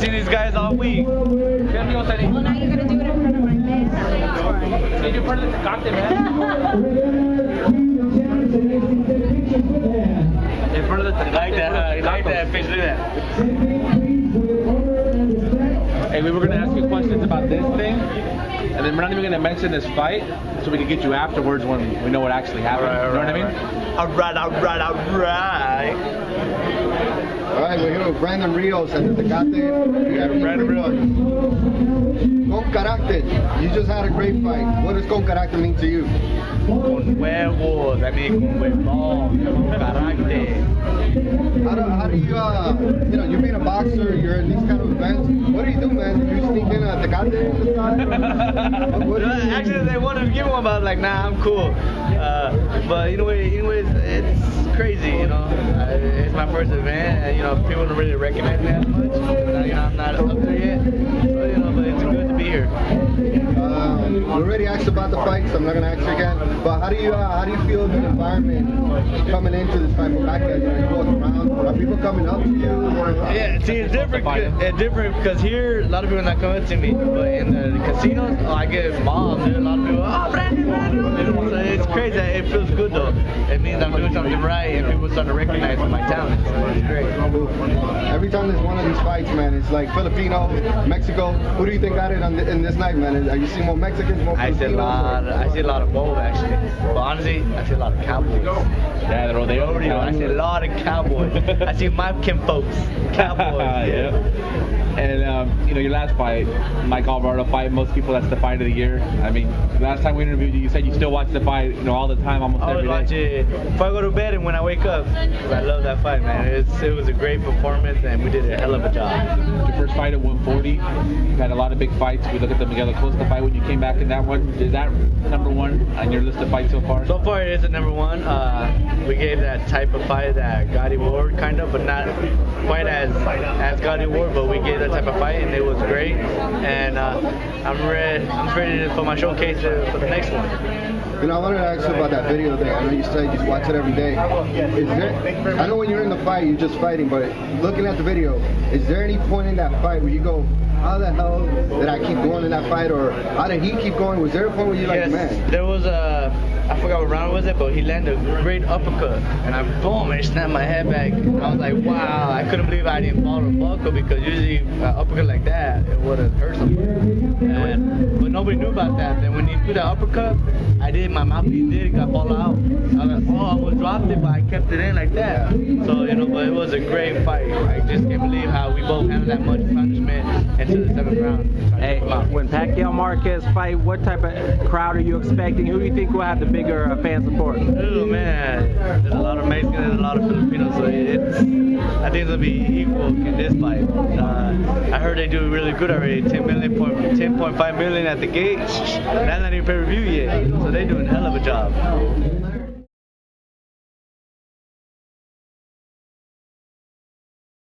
seen these guys all week. Well, now you're gonna do it in front of my man. Did you part of the cocktail, man? In front of the like that, you like that fish, look at that. Hey, we were gonna ask you questions about this thing, and then we're not even gonna mention this fight, so we can get you afterwards when we know what actually happened. You know what I mean? Alright. All right, we're here with Brandon Rios at the Tecate. We got Brandon Rios. Con carácter. You just had a great fight. What does con carácter mean to you? Con huevos, I mean con huevón, con carácter. How do you, you're being a boxer, you're in these kind of events. What do you do, man? Do you sneak in a Tecate? Actually, they wanted to give one, but I was like, nah, I'm cool. But anyways, it's crazy, you know. It's my first event, and people don't really recognize me as much. I'm not up there yet, so, but it's good to be here. We already asked about the fights. I'm not gonna ask you again. But how do you feel the environment coming into this fight for Pacquiao? You walk around, are people coming up to you? Yeah, see, it's different. It's different because here a lot of people are not coming to me, but in the casinos, I get mobbed. A lot of people, Brandon. So it's crazy. It feels good though. It means I'm doing something right, and people start to recognize my talent. So it's great. Every time there's one of these fights, man, it's like Filipino, Mexico. Who do you think got it in this night, man? Are you seeing more Mexicans, more Filipinos? I see a lot of both actually. But honestly, I see a lot of cowboys. Yeah, I see a lot of cowboys. I see my kin folks, cowboys. Yeah. And your last fight, Mike Alvarado fight. Most people, that's the fight of the year. I mean, last time we interviewed you, you said you still watch the fight, all the time, almost every day. I watch it before I go to bed and when I wake up. I love that fight, man. It was a great performance, and we did a hell of a job. Your first fight at 140. You had a lot of big fights. We look at them together. Close to fight when you came back in that one. Is that number one on your list of fights so far? So far, it is a number one. We gave that type of fight that Gotti Ward kind of, but not quite as Gotti Ward, but we gave that type of fight, and it was great. And I'm ready for my showcase for the next one. I wanted to ask you about that video thing. I know you said you just watch it every day. I know when you're in the fight, you're just fighting, but looking at the video, is there any point in that fight where you go, how the hell did I keep going in that fight, or how did he keep going? Was there a point where you're like, man? There was I forgot what round was it, but he landed a great uppercut, and I boom, and snapped my head back. And I was like, wow, I couldn't believe I didn't fall to buckle, because usually an uppercut like that, it would have hurt somebody. But nobody knew about that. Then when he threw that uppercut, my mouthpiece got fall out. I was like, oh, I almost dropped it, but I kept it in like that. So, but it was a great fight. I just can't believe how we both handled that much punishment into the 7th round. Hey, when Pacquiao-Marquez fight, what type of crowd are you expecting? Who do you think will have the bigger fan support? Oh man, there's a lot of Mexicans, there's a lot of Filipinos, so I think it'll be equal in this fight. I heard they do really good already, 10.5 million at the gate. That's not even pay-per-view yet, so they're doing a hell of a job.